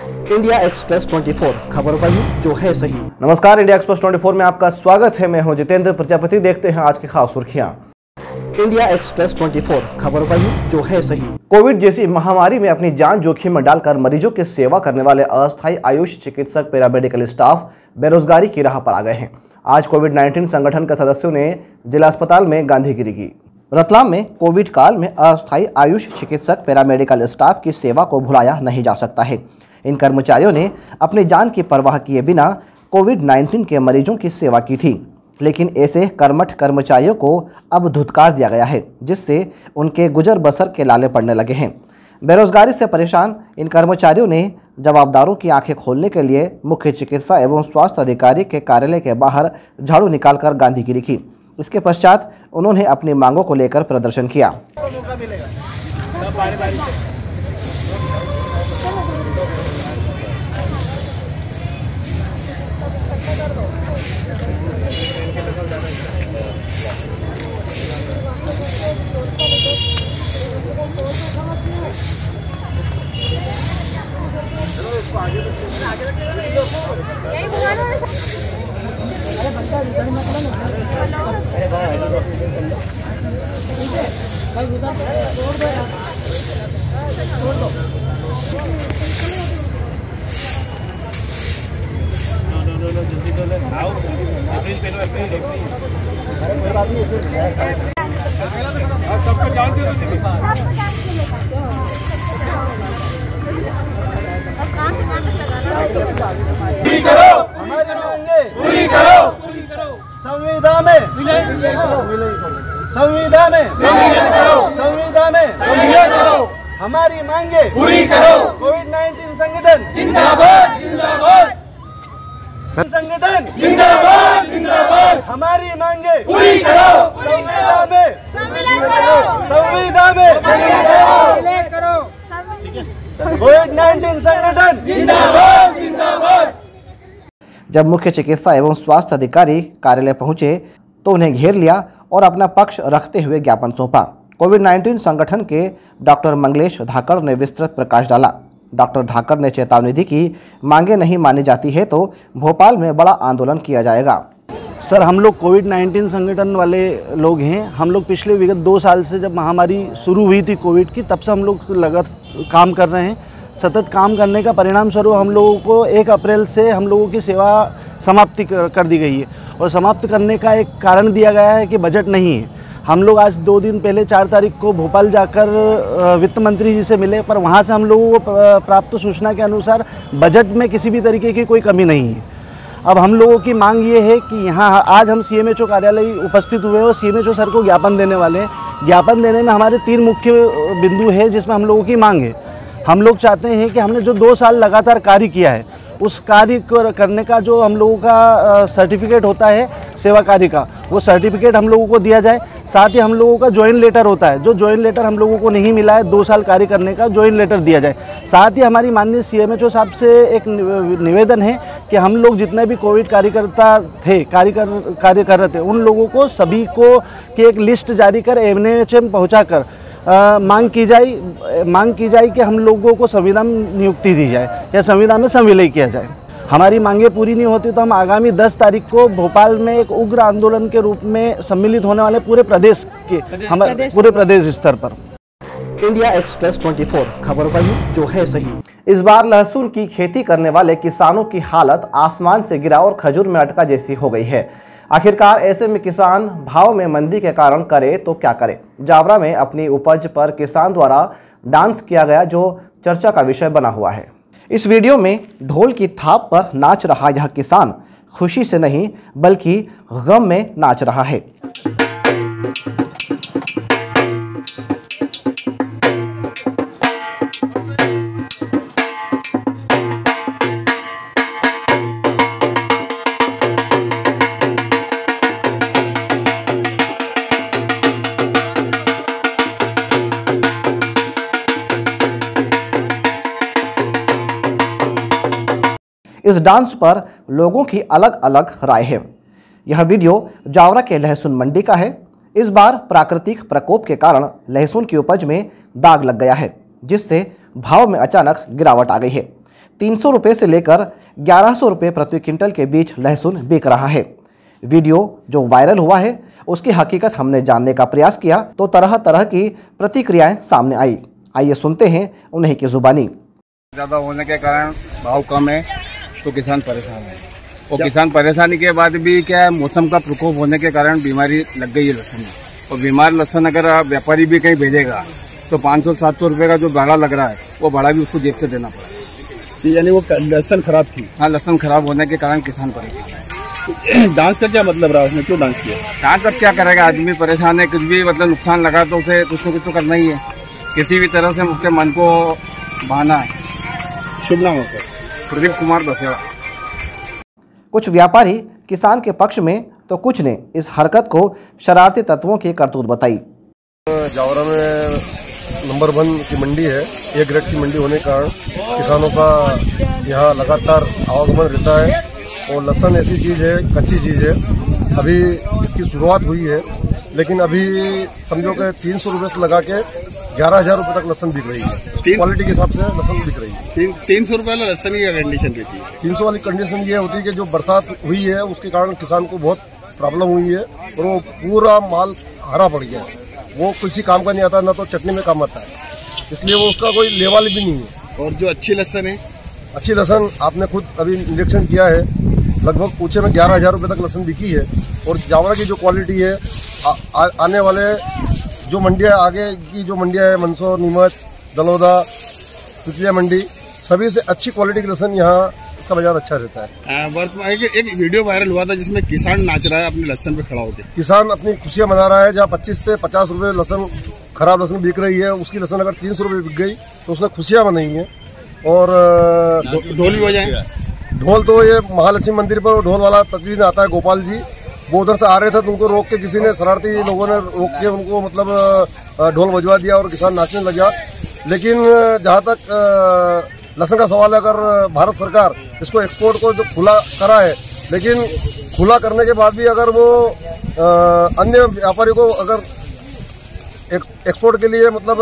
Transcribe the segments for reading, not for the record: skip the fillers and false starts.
India express 24 खबर वही जो है सही। नमस्कार, इंडिया एक्सप्रेस 24 में आपका स्वागत है। मैं हूं जितेंद्र प्रजापति। देखते हैं आज की खास सुर्खियां। इंडिया एक्सप्रेस 24 खबर वही जो है सही। कोविड जैसी महामारी में अपनी जान जोखिम में डालकर मरीजों की सेवा करने वाले अस्थायी आयुष चिकित्सक, पैरामेडिकल स्टाफ बेरोजगारी की राह पर आ गए हैं। आज कोविड-19 संगठन के सदस्यों ने जिला अस्पताल में गांधीगिरी की। रतलाम में कोविड काल में अस्थायी आयुष चिकित्सक, पैरामेडिकल स्टाफ की सेवा को भुलाया नहीं जा सकता है। इन कर्मचारियों ने अपनी जान की परवाह किए बिना कोविड-19 के मरीजों की सेवा की थी, लेकिन ऐसे कर्मठ कर्मचारियों को अब धुतकार दिया गया है, जिससे उनके गुजर बसर के लाले पड़ने लगे हैं। बेरोजगारी से परेशान इन कर्मचारियों ने जवाबदारों की आंखें खोलने के लिए मुख्य चिकित्सा एवं स्वास्थ्य अधिकारी के कार्यालय के बाहर झाड़ू निकालकर गांधीगिरी की। इसके पश्चात उन्होंने अपनी मांगों को लेकर प्रदर्शन किया। सबको जानते हो पूरी करो, हमारी मांगे पूरी करो, संविधान में हमारी मांगे पूरी करो। कोविड-19 संगठन जिंदाबाद जिंदाबाद, संगठन जिंदाबाद जिंदाबाद, हमारी मांगे पूरी करो। संविधान में कोविड-19 संगठन जिंदाबाद जिंदाबाद। जब मुख्य चिकित्सा एवं स्वास्थ्य अधिकारी कार्यालय पहुंचे तो उन्हें घेर लिया और अपना पक्ष रखते हुए ज्ञापन सौंपा। कोविड-19 संगठन के डॉक्टर मंगलेश धाकड़ ने विस्तृत प्रकाश डाला। डॉक्टर धाकड़ ने चेतावनी दी कि मांगे नहीं मानी जाती है तो भोपाल में बड़ा आंदोलन किया जाएगा। सर, हम लोग कोविड-19 संगठन वाले लोग हैं। हम लोग पिछले विगत 2 साल से जब महामारी शुरू हुई थी कोविड की, तब से हम लोग लगातार काम कर रहे हैं। सतत काम करने का परिणाम स्वरूप हम लोगों को 1 अप्रैल से हम लोगों की सेवा समाप्ति कर दी गई है। और समाप्त करने का एक कारण दिया गया है कि बजट नहीं है। हम लोग आज 2 दिन पहले 4 तारीख को भोपाल जाकर वित्त मंत्री जी से मिले, पर वहाँ से हम लोगों को प्राप्त सूचना के अनुसार बजट में किसी भी तरीके की कोई कमी नहीं है। अब हम लोगों की मांग ये है कि यहाँ आज हम सीएमएचओ कार्यालय उपस्थित हुए और सीएमएचओ सर को ज्ञापन देने वाले हैं। ज्ञापन देने में हमारे 3 मुख्य बिंदु है जिसमें हम लोगों की मांग है। हम लोग चाहते हैं कि हमने जो 2 साल लगातार कार्य किया है, उस कार्य करने का जो हम लोगों का सर्टिफिकेट होता है सेवा कार्य का, वो सर्टिफिकेट हम लोगों को दिया जाए। साथ ही हम लोगों का जॉइन लेटर होता है, जो जॉइन लेटर हम लोगों को नहीं मिला है, 2 साल कार्य करने का जॉइन लेटर दिया जाए। साथ ही हमारी माननीय सीएमएचओ साहब से एक निवेदन है कि हम लोग जितने भी कोविड कार्यकर्ता थे, कार्य कर रहे थे, उन लोगों को सभी को की एक लिस्ट जारी कर एमएनएचएम पहुँचा मांग की जाए कि हम लोगों को संविदा नियुक्ति दी जाए या संविदा में संविलय किया जाए। हमारी मांगे पूरी नहीं होती तो हम आगामी 10 तारीख को भोपाल में एक उग्र आंदोलन के रूप में सम्मिलित होने वाले पूरे प्रदेश स्तर पर। इंडिया एक्सप्रेस 24 खबर वही जो है सही। इस बार लहसुन की खेती करने वाले किसानों की हालत आसमान से गिरा और खजूर में अटका जैसी हो गई है। आखिरकार ऐसे में किसान भाव में मंदी के कारण करे तो क्या करे। जावरा में अपनी उपज पर किसान द्वारा डांस किया गया, जो चर्चा का विषय बना हुआ है। इस वीडियो में ढोल की थाप पर नाच रहा यह किसान खुशी से नहीं बल्कि गम में नाच रहा है। इस डांस पर लोगों की अलग अलग राय है। यह वीडियो जावरा के लहसुन मंडी का है। इस बार प्राकृतिक प्रकोप के कारण लहसुन की उपज में दाग लग गया है, जिससे भाव में अचानक गिरावट आ गई है। 300 रुपये से लेकर 1100 रुपये प्रति क्विंटल के बीच लहसुन बिक रहा है। वीडियो जो वायरल हुआ है उसकी हकीकत हमने जानने का प्रयास किया तो तरह तरह की प्रतिक्रियाएं सामने आई। आइए सुनते हैं उन्हीं की जुबानी। ज़्यादा होने के कारण भाव कम है तो किसान परेशान है, और किसान परेशानी के बाद भी क्या है, मौसम का प्रकोप होने के कारण बीमारी लग गई है लहसुन में। और बीमार लहसुन अगर व्यापारी भी कहीं भेजेगा तो 500-700 रुपये का जो भाड़ा लग रहा है वो भाड़ा भी उसको जेब से देना पड़ेगा। यानी वो लहसुन खराब थी। हाँ, लहसुन खराब होने के कारण किसान परेशान है। डांस का क्या मतलब रहा, उसने क्यों डांस किया? डांस अब क्या करेगा, आदमी परेशान है, कुछ भी मतलब नुकसान लगा तो उसे कुछ न कुछ तो करना ही है, किसी भी तरह से उसके मन को बहाना है। शुभ नाम होता है प्रदीप कुमार बसेड़ा। कुछ व्यापारी किसान के पक्ष में तो कुछ ने इस हरकत को शरारती तत्वों की करतूत बताई। जावरा में नंबर 1 की मंडी है, ए ग्रेड की मंडी होने के कारण किसानों का यहाँ लगातार आवागमन रहता है। और लहसुन ऐसी चीज़ है, कच्ची चीज़ है, अभी इसकी शुरुआत हुई है, लेकिन अभी समझो कि 300 रुपये से लगा के 11,000 रुपये तक लहसुन बिक रही है। क्वालिटी के हिसाब से लहसुन बिक रही है। 300 रुपये वाला लहसुन की कंडीशन रहती है। 300 वाली कंडीशन ये होती है कि जो बरसात हुई है उसके कारण किसान को बहुत प्रॉब्लम हुई है और वो पूरा माल हरा पड़ गया है। वो किसी काम का नहीं आता, ना तो चटनी में काम आता है, इसलिए वो उसका कोई लेवल भी नहीं है। और जो अच्छी लहसुन है, अच्छी लहसुन आपने खुद अभी निरीक्षण किया है, लगभग पूछे में 11,000 रुपये तक लहसुन बिकी है। और जावरा की जो क्वालिटी है, आने वाले जो मंडियाँ आगे की जो मंडियाँ है, मंदसौर, नीमच, दलोदा, तितलिया मंडी, सभी से अच्छी क्वालिटी की लहसुन यहाँ इसका बाजार अच्छा रहता है। एक वीडियो वायरल हुआ था जिसमें किसान नाच रहा है अपने लहसुन पे खड़ा होकर। किसान अपनी खुशियाँ मना रहा है। जहाँ 25 से 50 रुपये लहसुन खराब लहसुन बिक रही है, उसकी लहसुन अगर 300 रुपये बिक गई तो उसने खुशियाँ मनाई हैं। और ढोल भी बजाए। ढोल तो ये महालक्ष्मी मंदिर पर ढोल वाला प्रतिदिन आता है, गोपाल जी, वो उधर से आ रहे थे तो उनको रोक के किसी ने, शरारती लोगों ने रोक के उनको मतलब ढोल बजवा दिया और किसान नाचने लगा। लेकिन जहाँ तक लहसुन का सवाल है, अगर भारत सरकार इसको एक्सपोर्ट को जो खुला करा है, लेकिन खुला करने के बाद भी अगर वो अन्य व्यापारी को अगर एक्सपोर्ट के लिए मतलब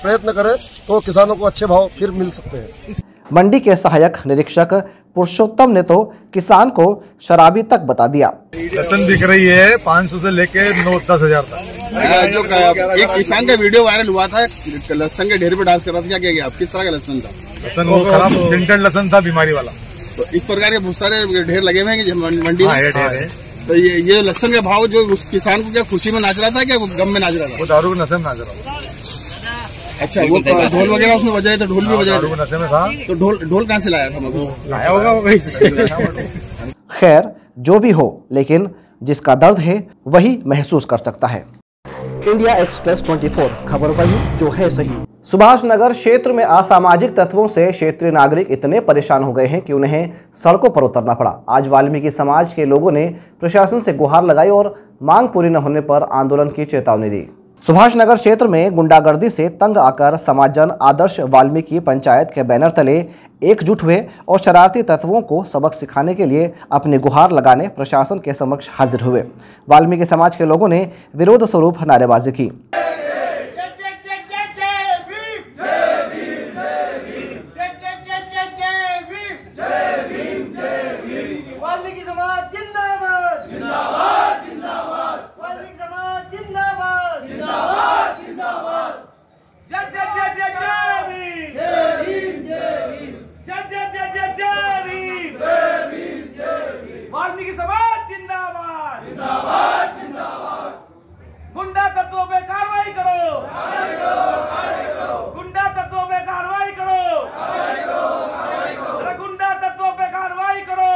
प्रयत्न करे तो किसानों को अच्छे भाव फिर मिल सकते हैं। मंडी के सहायक निरीक्षक पुरुषोत्तम ने तो किसान को शराबी तक बता दिया। लहसुन बिक रही है 500 से लेके 9-10 हजार तक। जो एक किसान का वीडियो वायरल हुआ था, लहसुन के ढेर पे डांस कर रहा था, क्या किया? किस तरह का लहसुन था? लहसुन वो खराब सिंटन लहसुन था, बीमारी वाला। तो इस प्रकार के बहुत सारे ढेर लगे हुए हैं मंडी में। तो ये लहसुन का भाव जो उस किसान को क्या खुशी में नाच रहा था, क्या गम में नाच रहा था? वो दारू के नशे में नाच रहा था। अच्छा, वो ढोल वगैरह उसमें बज रहे थे, ढोल भी बज रहे थे। नशे में था तो ढोल कहाँ से लाया था? लाया होगा वही। खैर जो भी हो, लेकिन जिसका दर्द है वही महसूस कर सकता है। इंडिया एक्सप्रेस 24 खबर वही जो है सही। सुभाष नगर क्षेत्र में असामाजिक तत्वों से क्षेत्रीय नागरिक इतने परेशान हो गए हैं कि उन्हें सड़कों पर उतरना पड़ा। आज वाल्मीकि समाज के लोगों ने प्रशासन से गुहार लगाई और मांग पूरी न होने पर आंदोलन की चेतावनी दी। सुभाष नगर क्षेत्र में गुंडागर्दी से तंग आकर समाजजन आदर्श वाल्मीकि पंचायत के बैनर तले एकजुट हुए और शरारती तत्वों को सबक सिखाने के लिए अपनी गुहार लगाने प्रशासन के समक्ष हाजिर हुए। वाल्मीकि समाज के लोगों ने विरोध स्वरूप नारेबाजी की। वाल्मीकि समाज जिंदाबाद जिंदाबाद जिंदाबाद। गुंडा तत्वों पे कार्रवाई करो, गुंडा तत्वों पे कार्रवाई करो, गुंडा तत्वों पे कार्रवाई करो।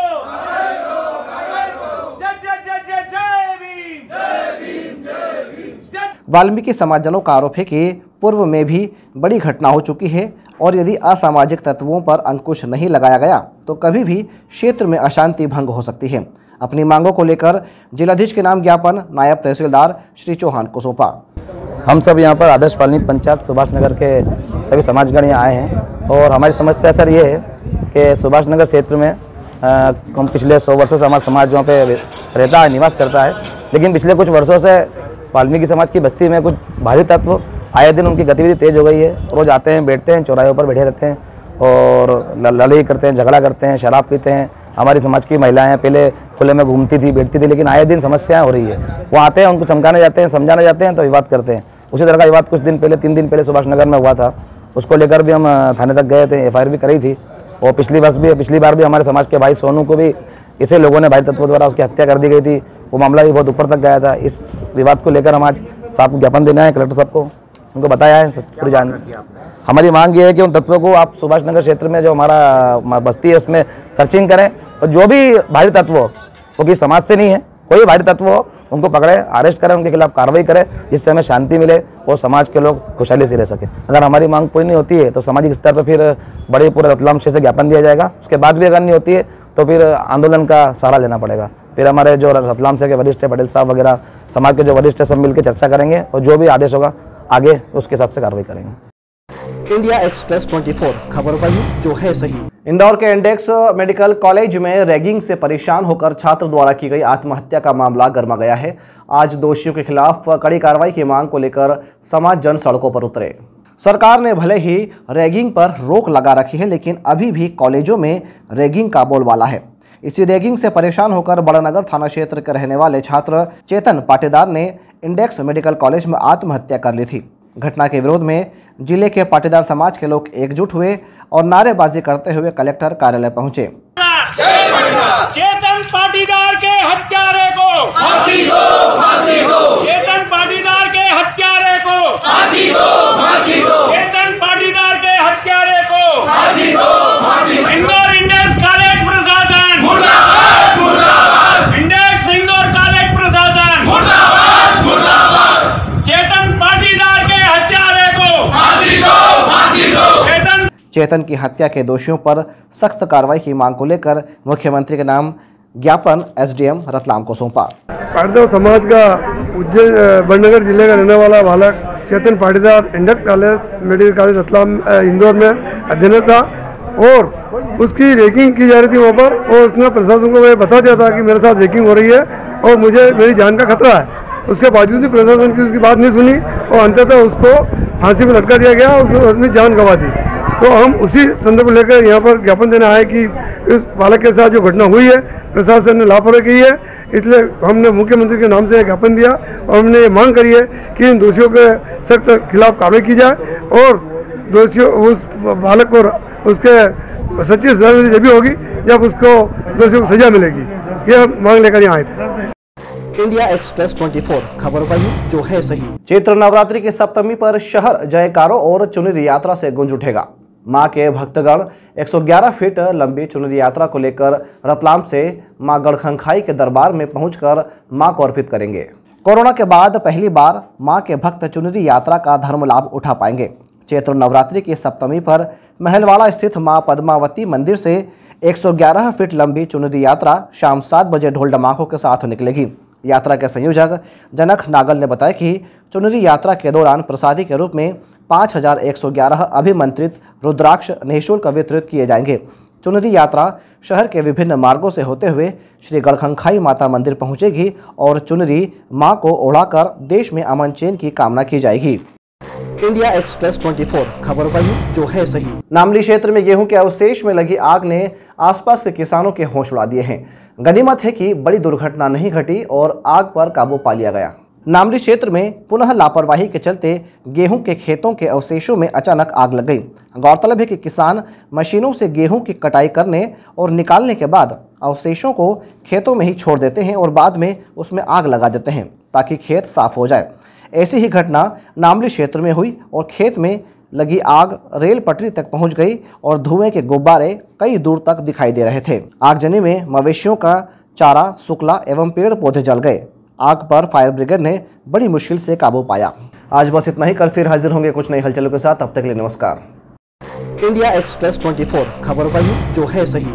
जय जय जय जय जय भीम, जय भीम जय भीम। वाल्मीकि समाजजनों का आरोप है कि पूर्व में भी बड़ी घटना हो चुकी है और यदि असामाजिक तत्वों पर अंकुश नहीं लगाया गया तो कभी भी क्षेत्र में अशांति भंग हो सकती है। अपनी मांगों को लेकर जिलाधीश के नाम ज्ञापन नायब तहसीलदार श्री चौहान को सौंपा। हम सब यहाँ पर आदर्श वाल्मीकि पंचायत सुभाष नगर के सभी समाजगण यहाँ आए हैं और हमारी समस्या सर ये है कि सुभाष नगर क्षेत्र में हम पिछले 100 वर्षों से हमारा समाज वहाँ पे रहता है, निवास करता है, लेकिन पिछले कुछ वर्षों से वाल्मीकि समाज की बस्ती में कुछ भारी तत्व आए दिन उनकी गतिविधि तेज हो गई है। रोज आते हैं, बैठते हैं, चौराहों पर बैठे रहते हैं और लड़ाई करते हैं, झगड़ा करते हैं, शराब पीते हैं। हमारी समाज की महिलाएं पहले खुले में घूमती थी, बैठती थी, लेकिन आए दिन समस्याएं हो रही है। वो आते हैं, उनको चमकाने जाते हैं, समझाने जाते हैं तो विवाद करते हैं। उसी तरह का विवाद कुछ दिन पहले, 3 दिन पहले सुभाष नगर में हुआ था। उसको लेकर भी हम थाने तक गए थे, FIR भी करी थी। और पिछली बार भी हमारे समाज के भाई सोनू को भी इसे लोगों ने भारी तत्वों द्वारा उसकी हत्या कर दी गई थी। वो मामला भी बहुत ऊपर तक गया था। इस विवाद को लेकर हम आज साहब को ज्ञापन देना है, कलेक्टर साहब को उनको बताया है पूरी जान। हमारी मांग ये है कि उन तत्वों को आप सुभाष नगर क्षेत्र में जो हमारा बस्ती है उसमें सर्चिंग करें, और जो भी भारी तत्व हो, वो किसी समाज से नहीं है, कोई भारी तत्व हो उनको पकड़े, अरेस्ट करें, उनके खिलाफ कार्रवाई करें, जिससे हमें शांति मिले और समाज के लोग खुशहाली से रह सके। अगर हमारी मांग पूरी नहीं होती है तो सामाजिक स्तर पर फिर बड़े पूरे रतलाम क्षेत्र से ज्ञापन दिया जाएगा। उसके बाद भी अगर नहीं होती है तो फिर आंदोलन का सहारा लेना पड़ेगा। फिर हमारे जो रतलाम से के वरिष्ठ पटेल साहब वगैरह समाज के जो वरिष्ठ सब मिलकर चर्चा करेंगे और जो भी आदेश होगा आगे उसके हिसाब से कार्रवाई करेंगे। इंडिया एक्सप्रेस 24 खबर वही जो है सही। इंदौर के इंडेक्स मेडिकल कॉलेज में रैगिंग से परेशान होकर छात्र द्वारा की गई आत्महत्या का मामला गर्मा गया है। आज दोषियों के खिलाफ कड़ी कार्रवाई की मांग को लेकर समाज जन सड़कों पर उतरे। सरकार ने भले ही रैगिंग पर रोक लगा रखी है, लेकिन अभी भी कॉलेजों में रैगिंग का बोलबाला है। इसी रैगिंग से परेशान होकर बड़ानगर थाना क्षेत्र के रहने वाले छात्र चेतन पाटीदार ने इंडेक्स मेडिकल कॉलेज में आत्महत्या कर ली थी। घटना के विरोध में जिले के पाटीदार समाज के लोग एकजुट हुए और नारेबाजी करते हुए कलेक्टर कार्यालय पहुंचे। चेतन पाटीदार के हत्यारे को फांसी दो, फांसी दो। चेतन पाटीदार के हत्यारे को फांसी दो, फांसी दो। चेतन पाटीदार के हत्यारे को फांसी दो, फांसी दो। इंदौर इंडेक्स कॉलेज प्रशासन मुर्दाबाद, मुर्दाबाद। इंडेक्स इंदौर कॉलेज प्रशासन मुर्दाबाद, मुर्दाबाद। चेतन पाटीदार के हत्यारे को फांसी दो, फांसी दो। चेतन की हत्या के दोषियों पर सख्त कार्रवाई की मांग को लेकर मुख्यमंत्री के नाम ज्ञापन SDM रतलाम को सौंपा। पाटीदार समाज का उज्जैन बड़नगर जिले का रहने वाला बालक Chetan Patidar index college medical college Ratlam Indore में अध्ययन था और उसकी रैगिंग की जा रही थी वहाँ पर, और उसने प्रशासन को बता दिया था कि मेरे साथ रैगिंग हो रही है और मुझे मेरी जान का खतरा है। उसके बावजूद भी प्रशासन की उसकी बात नहीं सुनी और अंततः उसको फांसी में लटका दिया गया और उसने जान गंवा दी। तो हम उसी संदर्भ में लेकर यहाँ पर ज्ञापन देना है कि इस बालक के साथ जो घटना हुई है प्रशासन ने लापरवाही की है, इसलिए हमने मुख्यमंत्री के नाम से ज्ञापन दिया और हमने ये मांग करी है कि इन दोषियों के सख्त खिलाफ कार्रवाई की जाए और दोषियों उस बालक को उसके सच्ची सजा जब भी होगी जब उसको दोषियों को सजा मिलेगी। ये मांग लेकर यहाँ आए थे। इंडिया एक्सप्रेस 24 खबर वही जो है सही। चैत्र नवरात्रि की सप्तमी पर शहर जयकारों और चुनरी यात्रा से गूंज उठेगा। मां के भक्तगण 111 फीट लंबी चुनरी यात्रा को लेकर रतलाम से मां गढ़खंखाई के दरबार में पहुंचकर मां को अर्पित करेंगे। कोरोना के बाद पहली बार मां के भक्त चुनरी यात्रा का धर्म लाभ उठा पाएंगे। चैत्र नवरात्रि की सप्तमी पर महलवाड़ा स्थित मां पद्मावती मंदिर से 111 फीट लंबी चुनरी यात्रा शाम 7 बजे ढोल डमाकों के साथ निकलेगी। यात्रा के संयोजक जनक नागल ने बताया कि चुनरी यात्रा के दौरान प्रसादी के रूप में 5111 अभिमंत्रित रुद्राक्ष निःशुल्क वितरित किए जाएंगे। चुनरी यात्रा शहर के विभिन्न मार्गों से होते हुए श्री गढ़खंखाई माता मंदिर पहुंचेगी और चुनरी मां को ओढ़ाकर देश में अमन चैन की कामना की जाएगी। इंडिया एक्सप्रेस 24 खबर वही जो है सही। नामली क्षेत्र में गेहूं के अवशेष में लगी आग ने आसपास के किसानों के होश उड़ा दिए हैं। गनीमत है कि बड़ी दुर्घटना नहीं घटी और आग पर काबू पा लिया गया। नामली क्षेत्र में पुनः लापरवाही के चलते गेहूं के खेतों के अवशेषों में अचानक आग लग गई। गौरतलब है कि किसान मशीनों से गेहूं की कटाई करने और निकालने के बाद अवशेषों को खेतों में ही छोड़ देते हैं और बाद में उसमें आग लगा देते हैं ताकि खेत साफ हो जाए। ऐसी ही घटना नामली क्षेत्र में हुई और खेत में लगी आग रेल पटरी तक पहुंच गई और धुएं के गुब्बारे कई दूर तक दिखाई दे रहे थे। आगजनी में मवेशियों का चारा, शुक्ला एवं पेड़ पौधे जल गए। आग पर फायर ब्रिगेड ने बड़ी मुश्किल से काबू पाया। आज बस इतना ही। कल फिर हाजिर होंगे कुछ नई हलचलों के साथ। तब तक के लिए नमस्कार। इंडिया एक्सप्रेस 24 खबर वही जो है सही।